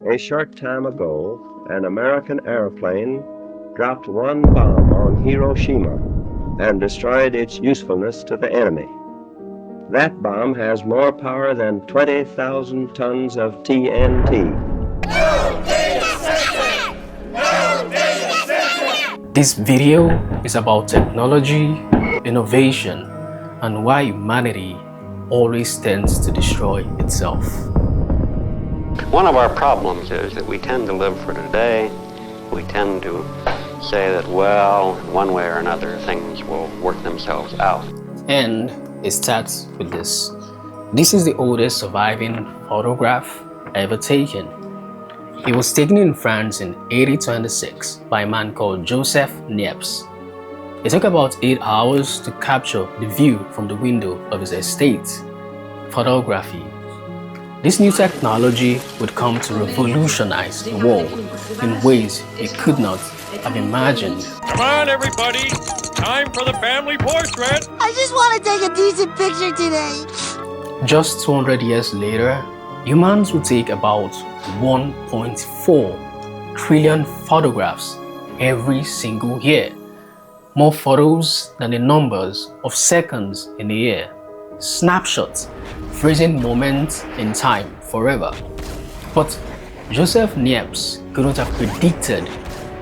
A short time ago, an American airplane dropped one bomb on Hiroshima and destroyed its usefulness to the enemy. That bomb has more power than 20,000 tons of TNT. This video is about technology, innovation, and why humanity always tends to destroy itself. One of our problems is that we tend to live for today. We tend to say that, well, one way or another, things will work themselves out. And it starts with this. This is the oldest surviving photograph ever taken. It was taken in France in 1826 by a man called Joseph Niepce. It took about 8 hours to capture the view from the window of his estate. Photography. This new technology would come to revolutionize the world in ways it could not have imagined. Come on, everybody! Time for the family portrait! I just want to take a decent picture today. Just 200 years later, humans would take about 1.4 trillion photographs every single year. More photos than the numbers of seconds in a year. Snapshots, freezing moments in time forever. But Joseph Niepce couldn't have predicted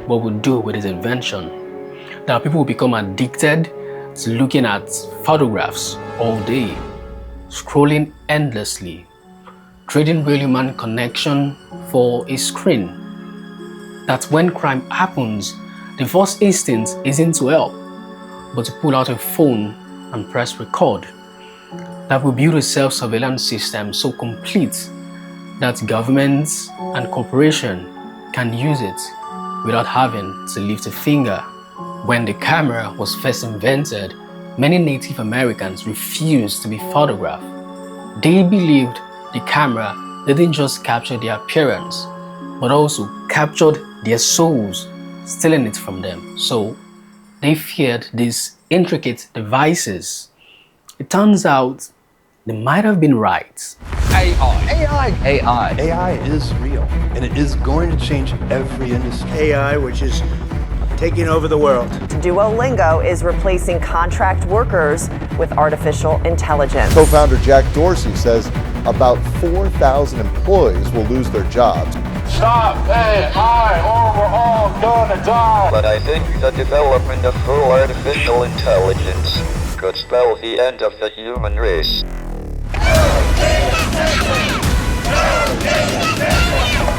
what we'd do with his invention. That people will become addicted to looking at photographs all day, scrolling endlessly, trading real human connection for a screen. That when crime happens, the first instinct isn't to help, but to pull out a phone and press record. That we build a self-surveillance system so complete that governments and corporations can use it without having to lift a finger. When the camera was first invented, many Native Americans refused to be photographed. They believed the camera didn't just capture their appearance, but also captured their souls, stealing it from them. So they feared these intricate devices. It turns out they might have been right. AI is real, and it is going to change every industry. AI, which is taking over the world. Duolingo is replacing contract workers with artificial intelligence. Co-founder Jack Dorsey says about 4,000 employees will lose their jobs. Stop AI or we're all gonna die. But I think the development of full artificial intelligence could spell the end of the human race.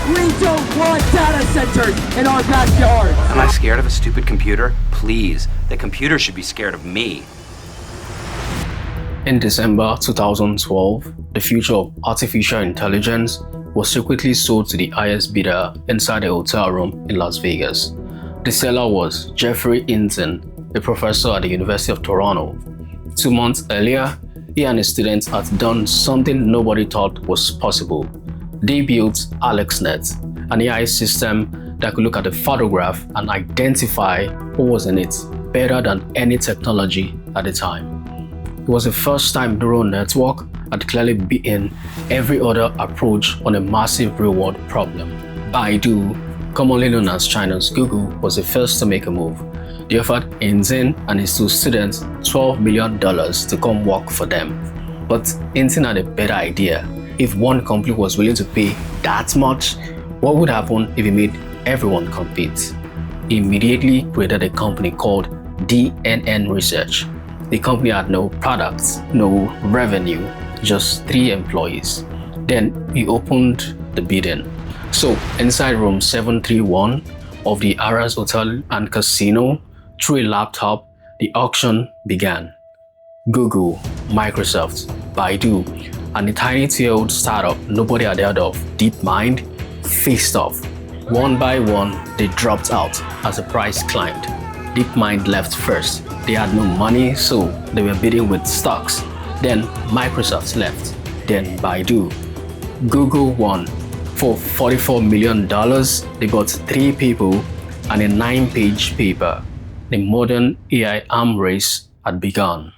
We don't want data centers in our backyard. Am I scared of a stupid computer? Please, the computer should be scared of me. In December 2012, the future of artificial intelligence was secretly sold to the highest bidder inside a hotel room in Las Vegas. The seller was Jeffrey Hinton, a professor at the University of Toronto. 2 months earlier, he and his students had done something nobody thought was possible. They built AlexNet, an AI system that could look at a photograph and identify what was in it better than any technology at the time. It was the first time neural network had clearly beaten every other approach on a massive real-world problem. Baidu, commonly known as China's Google, was the first to make a move. They offered Hinton and his 2 students $12 million to come work for them. But Hinton had a better idea. If one company was willing to pay that much, what would happen if he made everyone compete? He immediately created a company called DNN Research. The company had no products, no revenue, just 3 employees. Then he opened the bidding. So inside room 731 of the Harrah's Hotel and Casino, through a laptop, the auction began. Google, Microsoft, Baidu, and the tiny 2-year-old startup nobody had heard of, DeepMind, faced off. One by one, they dropped out as the price climbed. DeepMind left first. They had no money, so they were bidding with stocks. Then Microsoft left. Then Baidu. Google won. For $44 million, they got 3 people and a 9-page paper. The modern AI arm race had begun.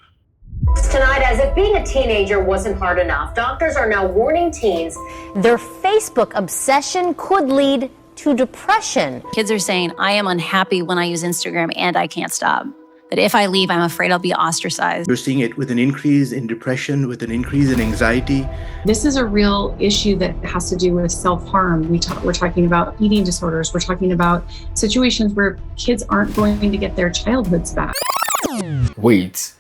Tonight, as if being a teenager wasn't hard enough, doctors are now warning teens their Facebook obsession could lead to depression. Kids are saying, I am unhappy when I use Instagram and I can't stop. That if I leave, I'm afraid I'll be ostracized. We're seeing it with an increase in depression, with an increase in anxiety. This is a real issue that has to do with self-harm. We're talking about eating disorders. We're talking about situations where kids aren't going to get their childhoods back. Wait,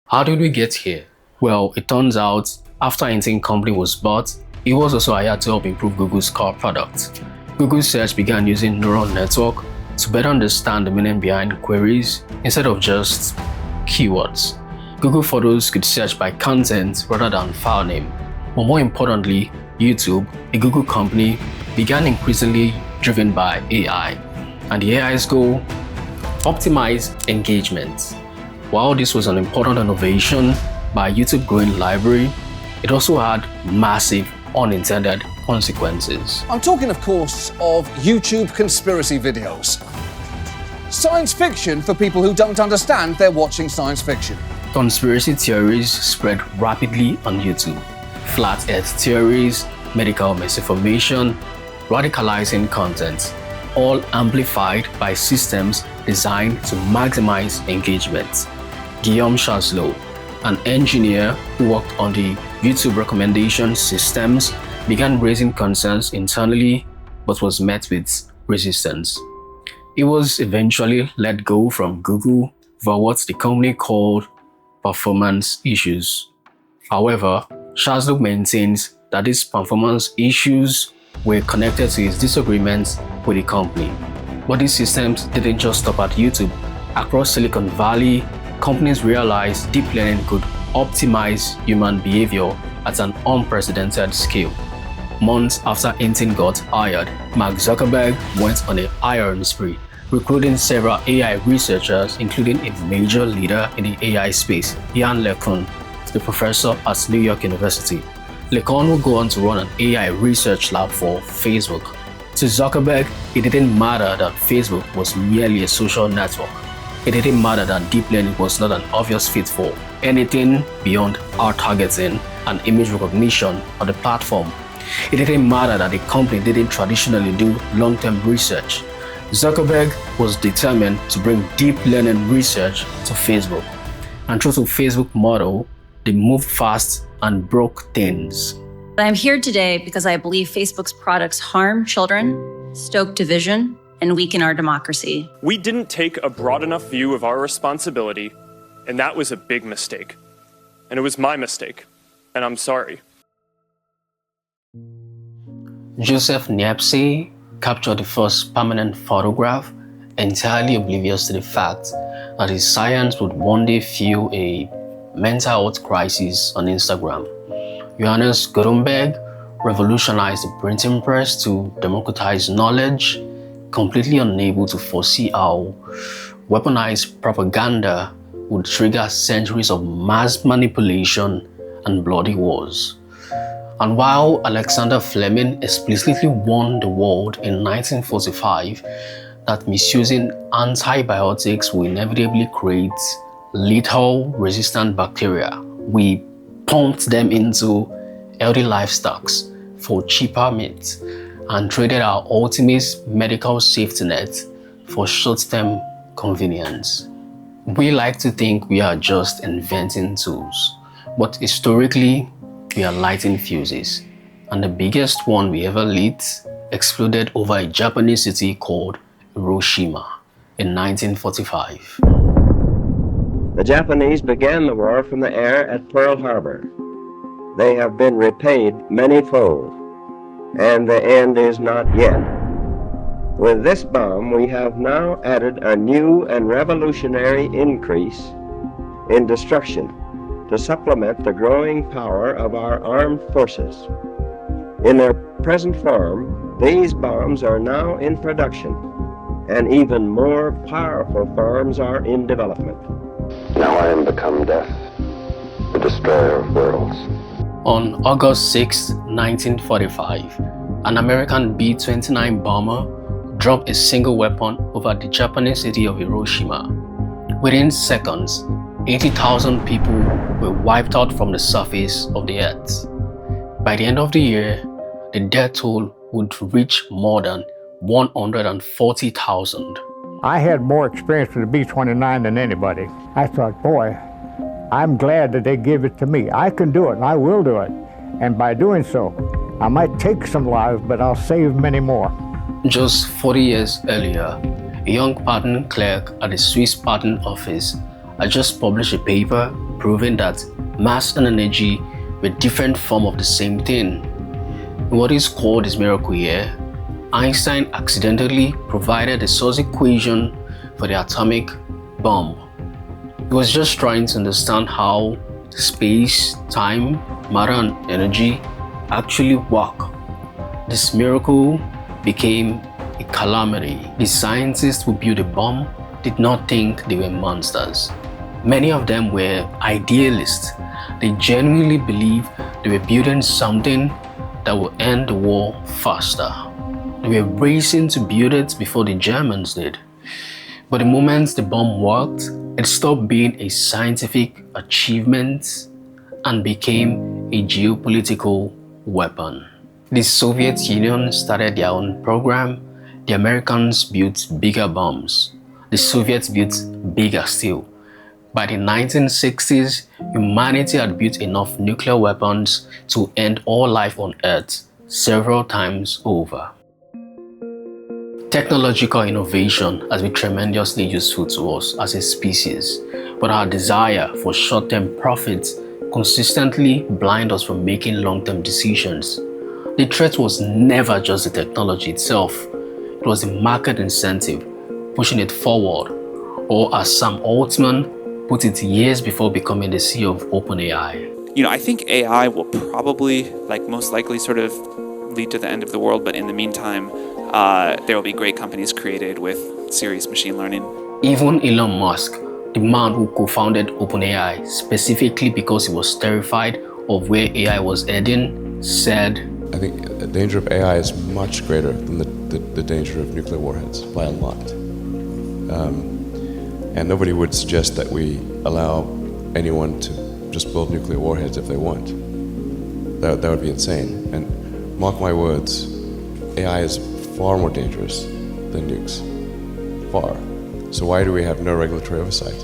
how did we get here? Well, it turns out after Intel company was bought, it was also hired to help improve Google's core product. Google search began using neural network to better understand the meaning behind queries instead of just keywords. Google Photos could search by content rather than file name. But more importantly, YouTube, a Google company, began increasingly driven by AI. And the AI's goal? Optimize engagement. While this was an important innovation by YouTube growing library, it also had massive unintended consequences. I'm talking, of course, of YouTube conspiracy videos. Science fiction for people who don't understand they're watching science fiction. Conspiracy theories spread rapidly on YouTube. Flat earth theories, medical misinformation, radicalizing content, all amplified by systems designed to maximize engagement. Guillaume Chasleau, an engineer who worked on the YouTube recommendation systems, began raising concerns internally but was met with resistance. He was eventually let go from Google for what the company called performance issues. However, Chasleau maintains that these performance issues were connected to his disagreements with the company. But these systems didn't just stop at YouTube. Across Silicon Valley, companies realized deep learning could optimize human behavior at an unprecedented scale. Months after Intel got hired, Mark Zuckerberg went on a hiring spree, recruiting several AI researchers, including a major leader in the AI space, Yann LeCun, the professor at New York University. LeCun will go on to run an AI research lab for Facebook. To Zuckerberg, it didn't matter that Facebook was merely a social network. It didn't matter that deep learning was not an obvious fit for anything beyond art targeting and image recognition on the platform. It didn't matter that the company didn't traditionally do long-term research. Zuckerberg was determined to bring deep learning research to Facebook. And true to Facebook model, they moved fast and broke things. I'm here today because I believe Facebook's products harm children, stoke division, and weaken our democracy. We didn't take a broad enough view of our responsibility, and that was a big mistake. And it was my mistake, and I'm sorry. Joseph Niepce captured the first permanent photograph, entirely oblivious to the fact that his science would one day fuel a mental health crisis on Instagram. Johannes Gutenberg revolutionized the printing press to democratize knowledge, completely unable to foresee how weaponized propaganda would trigger centuries of mass manipulation and bloody wars. And while Alexander Fleming explicitly warned the world in 1945 that misusing antibiotics will inevitably create lethal resistant bacteria, we pumped them into healthy lifestyles for cheaper meat and traded our ultimate medical safety net for short-term convenience. We like to think we are just inventing tools, but historically, we are lighting fuses. And the biggest one we ever lit exploded over a Japanese city called Hiroshima in 1945. The Japanese began the war from the air at Pearl Harbor. They have been repaid many-fold, and the end is not yet. With this bomb, we have now added a new and revolutionary increase in destruction to supplement the growing power of our armed forces. In their present form, these bombs are now in production, and even more powerful forms are in development. Now I am become death, the destroyer of worlds. On August 6, 1945, an American B-29 bomber dropped a single weapon over the Japanese city of Hiroshima. Within seconds, 80,000 people were wiped out from the surface of the earth. By the end of the year, the death toll would reach more than 140,000. I had more experience with the B-29 than anybody. I thought, boy, I'm glad that they gave it to me. I can do it, and I will do it. And by doing so, I might take some lives, but I'll save many more. Just 40 years earlier, a young patent clerk at the Swiss Patent Office had just published a paper proving that mass and energy were different forms of the same thing. In what is called his miracle year, Einstein accidentally provided the source equation for the atomic bomb. He was just trying to understand how space, time, matter, and energy actually work. This miracle became a calamity. The scientists who built the bomb did not think they were monsters. Many of them were idealists. They genuinely believed they were building something that would end the war faster. They were racing to build it before the Germans did. But the moment the bomb worked, it stopped being a scientific achievement and became a geopolitical weapon. The Soviet Union started their own program. The Americans built bigger bombs. The Soviets built bigger still. By the 1960s, humanity had built enough nuclear weapons to end all life on Earth several times over. Technological innovation has been tremendously useful to us as a species, but our desire for short-term profits consistently blinds us from making long-term decisions. The threat was never just the technology itself, it was the market incentive pushing it forward, or as Sam Altman put it years before becoming the CEO of OpenAI. I think AI will probably, most likely sort of lead to the end of the world, but in the meantime, there will be great companies created with serious machine learning. Even Elon Musk, the man who co-founded OpenAI, specifically because he was terrified of where AI was heading, said, I think the danger of AI is much greater than the danger of nuclear warheads by a lot. And nobody would suggest that we allow anyone to just build nuclear warheads if they want. That would be insane. And mark my words, AI is far more dangerous than nukes. Far. So why do we have no regulatory oversight?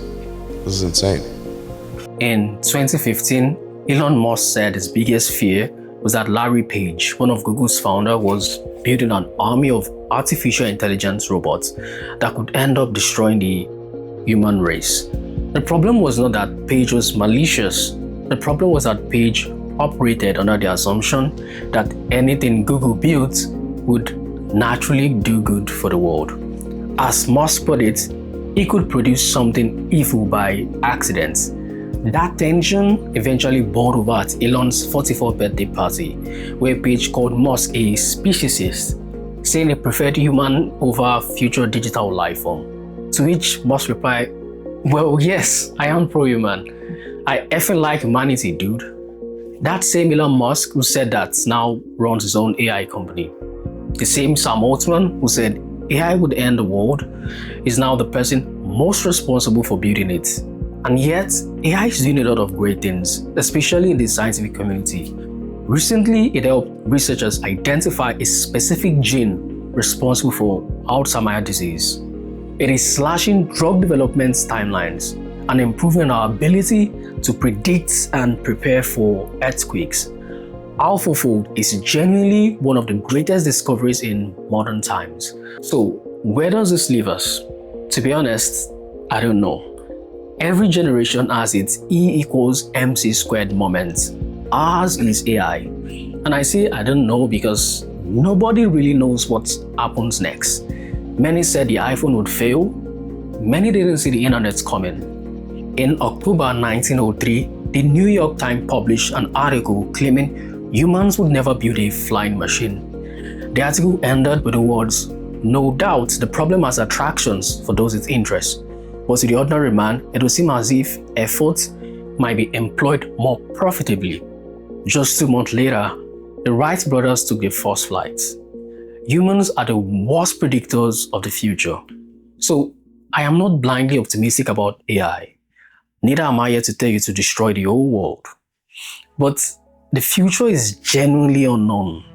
This is insane. In 2015, Elon Musk said his biggest fear was that Larry Page, one of Google's founders, was building an army of artificial intelligence robots that could end up destroying the human race. The problem was not that Page was malicious. The problem was that Page operated under the assumption that anything Google built would naturally do good for the world. As Musk put it, he could produce something evil by accident. That tension eventually boiled over at Elon's 44th birthday party, where Page called Musk a speciesist, saying he preferred human over future digital life form. To which Musk replied, well, yes, I am pro-human. I effing like humanity, dude. That same Elon Musk who said that now runs his own AI company. The same Sam Altman who said AI would end the world is now the person most responsible for building it. And yet, AI is doing a lot of great things, especially in the scientific community. Recently, it helped researchers identify a specific gene responsible for Alzheimer's disease. It is slashing drug development timelines and improving our ability to predict and prepare for earthquakes. AlphaFold is genuinely one of the greatest discoveries in modern times. So, where does this leave us? To be honest, I don't know. Every generation has its E equals MC squared moment. Ours is AI. And I say I don't know because nobody really knows what happens next. Many said the iPhone would fail. Many didn't see the internet coming. In October 1903, the New York Times published an article claiming humans would never build a flying machine. The article ended with the words, "No doubt the problem has attractions for those with interest, but to the ordinary man, it would seem as if effort might be employed more profitably." Just 2 months later, the Wright brothers took their first flight. Humans are the worst predictors of the future. So I am not blindly optimistic about AI. Neither am I here to tell you to destroy the whole world. But the future is genuinely unknown.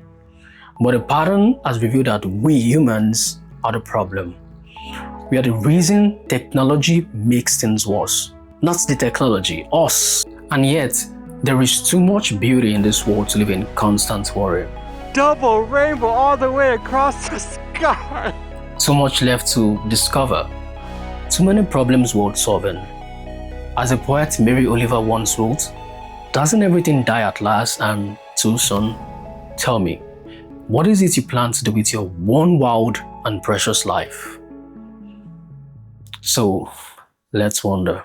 But the pattern has revealed that we humans are the problem. We are the reason technology makes things worse. Not the technology, us. And yet, there is too much beauty in this world to live in constant worry. Double rainbow all the way across the sky. Too much left to discover. Too many problems worth solving. As the poet Mary Oliver once wrote, doesn't everything die at last and too soon? Tell me, what is it you plan to do with your one wild and precious life? So, let's wonder.